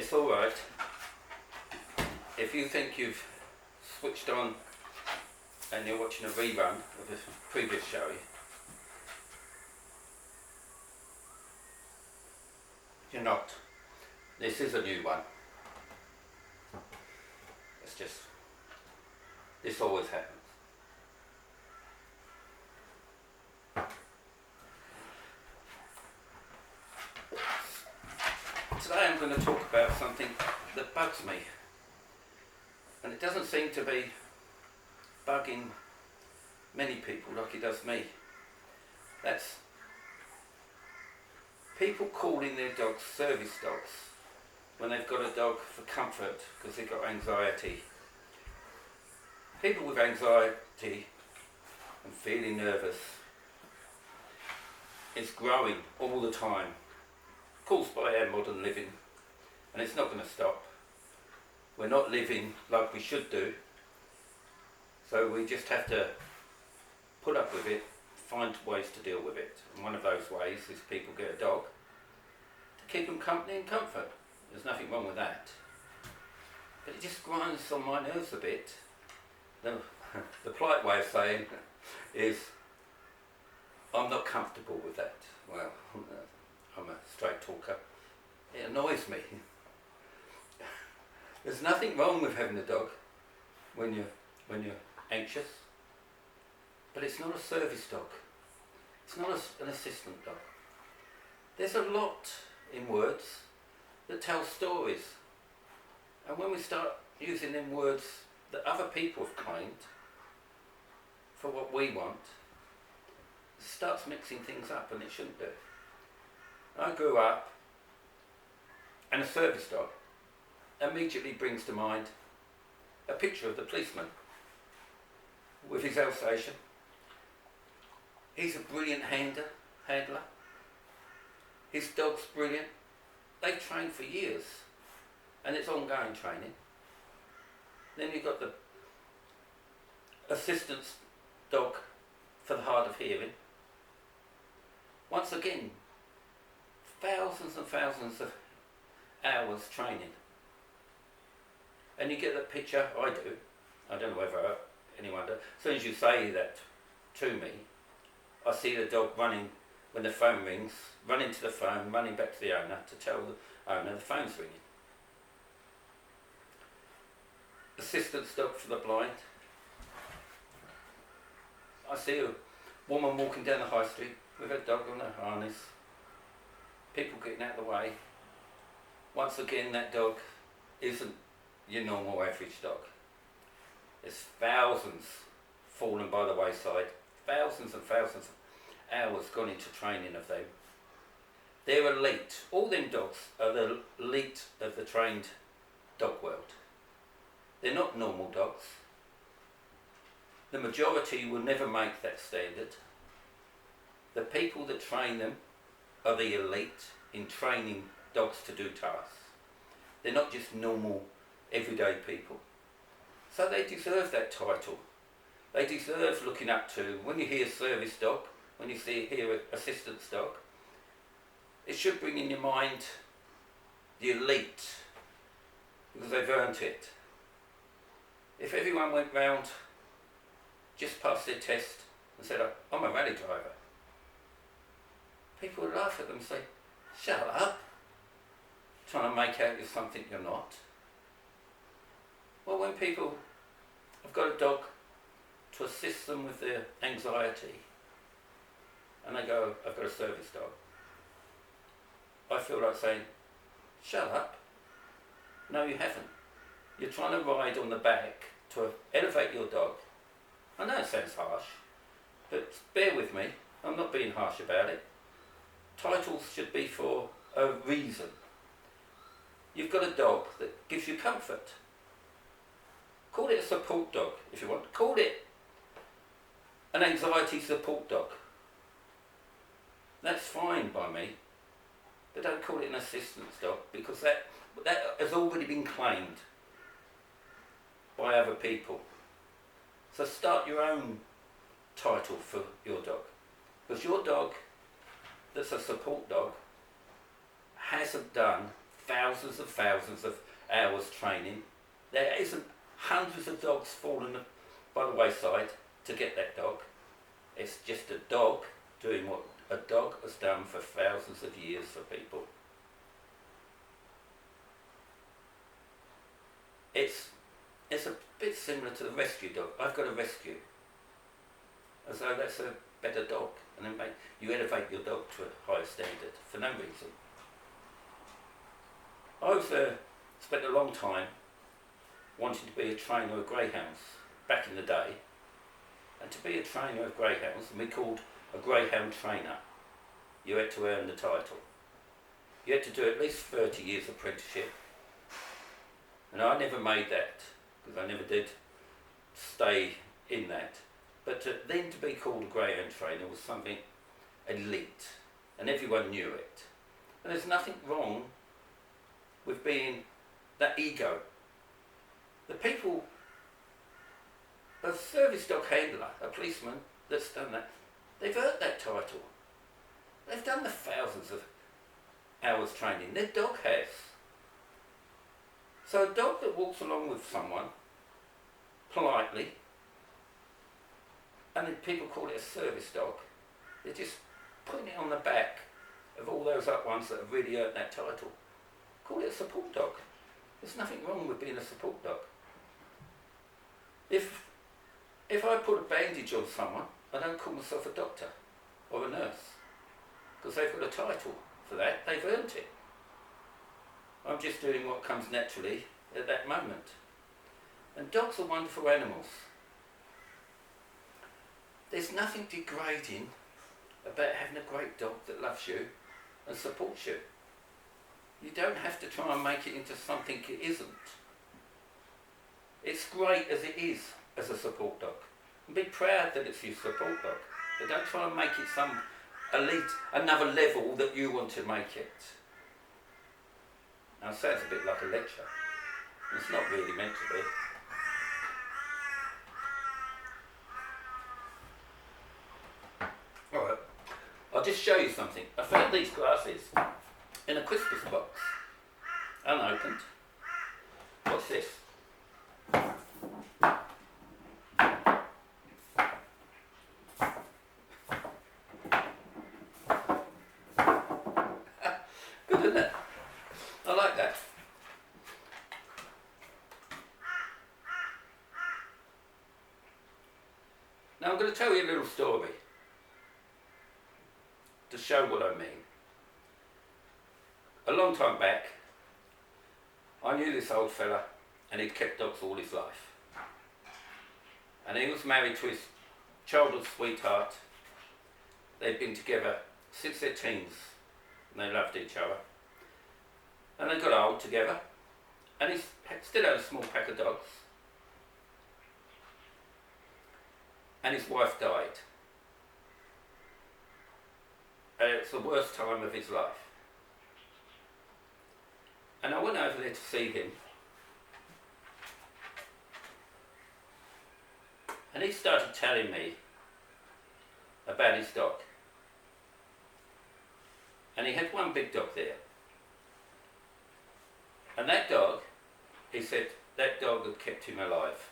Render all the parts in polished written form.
It's alright. If you think you've switched on and you're watching a rerun of a previous show, you're not. This is a new one. It's just, this always happens. Today I'm going to talk about something that bugs me, and it doesn't seem to be bugging many people like it does me. That's people calling their dogs service dogs when they've got a dog for comfort because they've got anxiety. People with anxiety and feeling nervous is growing all the time, caused by our modern living, and it's not going to stop. We're not living like we should do, so we just have to put up with it, find ways to deal with it. And one of those ways is people get a dog to keep them company and comfort. There's nothing wrong with that, but it just grinds on my nerves a bit. The polite way of saying is I'm not comfortable with that. Well, I'm a straight talker. It annoys me. There's nothing wrong with having a dog when you're anxious, but it's not a service dog. It's not an assistant dog. There's a lot in words that tell stories, and when we start using them words that other people have claimed for what we want, it starts mixing things up, and it shouldn't do. I grew up, and a service dog immediately brings to mind a picture of the policeman with his Alsatian. He's a brilliant handler. His dog's brilliant. They've trained for years, and it's ongoing training. Then you've got the assistance dog for the hard of hearing. Once again, thousands and thousands of hours training. And you get that picture, I do. I don't know whether anyone does. As soon as you say that to me, I see the dog running when the phone rings, running to the phone, running back to the owner to tell the owner the phone's ringing. Assistance dog for the blind. I see a woman walking down the high street with her dog on her harness. People getting out of the way. Once again, that dog isn't your normal average dog. There's thousands fallen by the wayside, thousands and thousands of hours gone into training of them. They're elite. All them dogs are the elite of the trained dog world. They're not normal dogs. The majority will never make that standard. The people that train them are the elite in training dogs to do tasks. They're not just normal, everyday people. So they deserve that title. They deserve looking up to. When you hear service dog, when you hear assistance dog, it should bring in your mind the elite, because they've earned it. If everyone went round, just passed their test and said, I'm a rally driver, people would laugh at them and say, shut up, trying to make out you're something you're not. Well, when people have got a dog to assist them with their anxiety, and they go, I've got a service dog, I feel like saying, shut up. No, you haven't. You're trying to ride on the back to elevate your dog. I know it sounds harsh, but bear with me, I'm not being harsh about it. Titles should be for a reason. You've got a dog that gives you comfort. Call it a support dog if you want. Call it an anxiety support dog. That's fine by me, but don't call it an assistance dog, because that has already been claimed by other people. So start your own title for your dog, because your dog that's a support dog hasn't done thousands of hours training. There isn't hundreds of dogs falling by the wayside to get that dog. It's just a dog doing what a dog has done for thousands of years for people. It's a bit similar to the rescue dog. I've got a rescue, as though that's a better dog, and then you elevate your dog to a higher standard for no reason. I've spent a long time wanting to be a trainer of greyhounds back in the day, and to be a trainer of greyhounds, and we called a greyhound trainer, you had to earn the title. You had to do at least 30 years apprenticeship, and I never made that because I never did stay in that. But then to be called a greyhound trainer was something elite, and everyone knew it. And there's nothing wrong with being that ego. The people, a service dog handler, a policeman that's done that, they've earned that title. They've done the thousands of hours training. Their dog has. So a dog that walks along with someone politely, and then people call it a service dog, they're just putting it on the back of all those other ones that have really earned that title. Call it a support dog. There's nothing wrong with being a support dog. If I put a bandage on someone, I don't call myself a doctor or a nurse, because they've got a title for that. They've earned it. I'm just doing what comes naturally at that moment. And dogs are wonderful animals. There's nothing degrading about having a great dog that loves you and supports you. You don't have to try and make it into something it isn't. It's great as it is as a support dog. And be proud that it's your support dog. But don't try and make it some elite, another level that you want to make it. Now it sounds a bit like a lecture. It's not really meant to be. Alright, I'll just show you something. I found these glasses in a Christmas box, unopened. What's this? Good, isn't it? I like that. Now I'm going to tell you a little story to show what I mean. A long time back, I knew this old fella, and he'd kept dogs all his life. And he was married to his childhood sweetheart. They'd been together since their teens, and they loved each other. And they got old together, and he still had a small pack of dogs. And his wife died. And it's the worst time of his life. And I went over there to see him. And he started telling me about his dog. And he had one big dog there. And that dog, he said, that dog had kept him alive.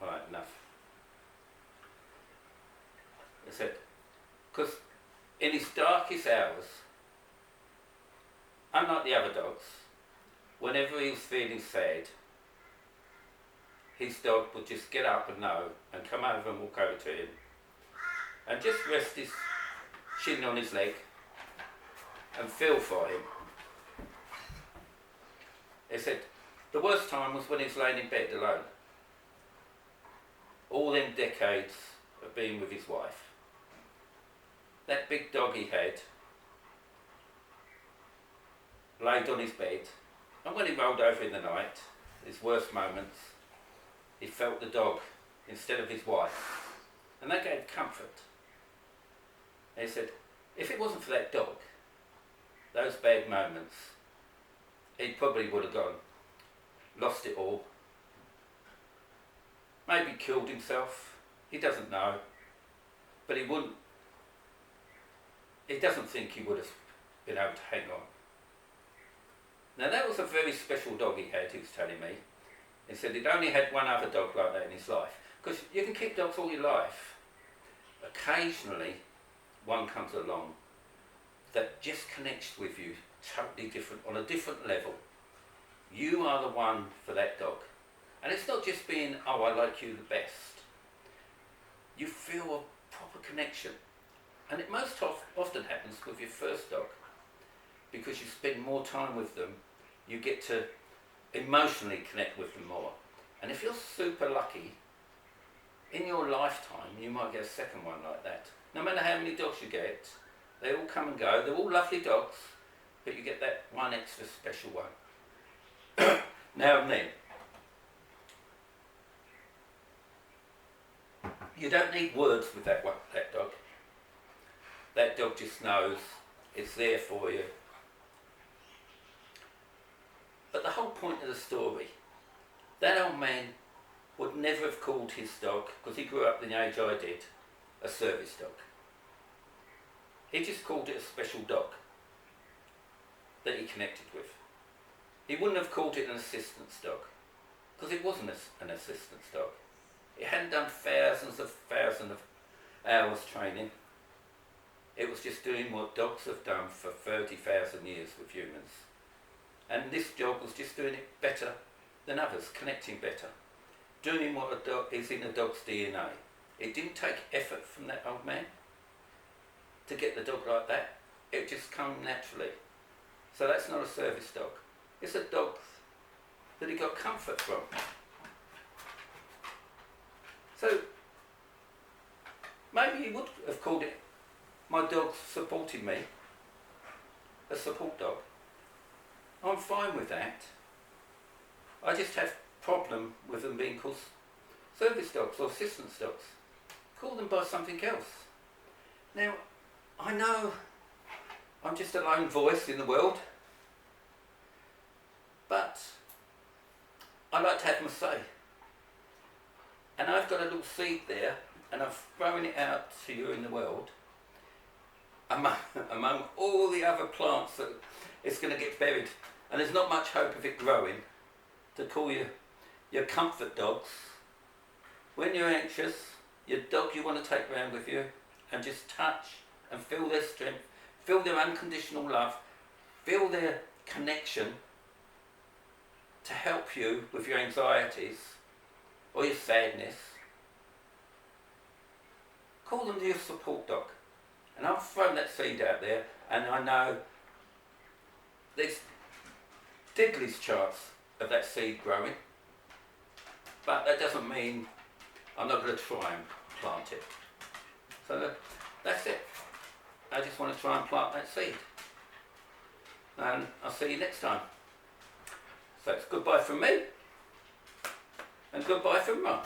All right, enough. He said, because in his darkest hours, unlike the other dogs, whenever he was feeling sad, his dog would just get up and know and come over and walk over to him and just rest his chin on his leg and feel for him. He said the worst time was when he was laying in bed alone. All them decades of being with his wife. That big dog he had laid on his bed, and when he rolled over in the night, his worst moments, he felt the dog instead of his wife, and that gave comfort. And he said, if it wasn't for that dog, those bad moments, he probably would have gone, lost it all, maybe killed himself, he doesn't know, but he doesn't think he would have been able to hang on. Now that was a very special dog he had, he was telling me. He said he'd only had one other dog like that in his life. Because you can keep dogs all your life. Occasionally, one comes along that just connects with you totally different, on a different level. You are the one for that dog. And it's not just being, oh, I like you the best. You feel a proper connection. And it most often happens with your first dog. Because you spend more time with them, you get to emotionally connect with them more. And if you're super lucky, in your lifetime you might get a second one like that. No matter how many dogs you get, they all come and go, they're all lovely dogs, but you get that one extra special one. Now and then. You don't need words with that dog. That dog just knows it's there for you. But the whole point of the story, that old man would never have called his dog, because he grew up in the age I did, a service dog. He just called it a special dog that he connected with. He wouldn't have called it an assistance dog, because it wasn't an assistance dog. It hadn't done thousands of hours training. It was just doing what dogs have done for 30,000 years with humans. And this dog was just doing it better than others, connecting better. Doing what a dog is in a dog's DNA. It didn't take effort from that old man to get the dog like that. It just came naturally. So that's not a service dog. It's a dog that he got comfort from. So maybe he would have called it, my dog supported me, a support dog. I'm fine with that. I just have problem with them being called service dogs or assistance dogs. Call them by something else. Now, I know I'm just a lone voice in the world, but I like to have my say. And I've got a little seed there, and I've thrown it out to you in the world, among all the other plants that it's going to get buried. And there's not much hope of it growing, to call you your comfort dogs. When you're anxious, your dog you want to take around with you and just touch and feel their strength, feel their unconditional love, feel their connection to help you with your anxieties or your sadness. Call them your support dog. And I've thrown that seed out there, and I know there's diddly's chance of that seed growing, but that doesn't mean I'm not going to try and plant it. So that's it. I just want to try and plant that seed. And I'll see you next time. So it's goodbye from me, and goodbye from Mum.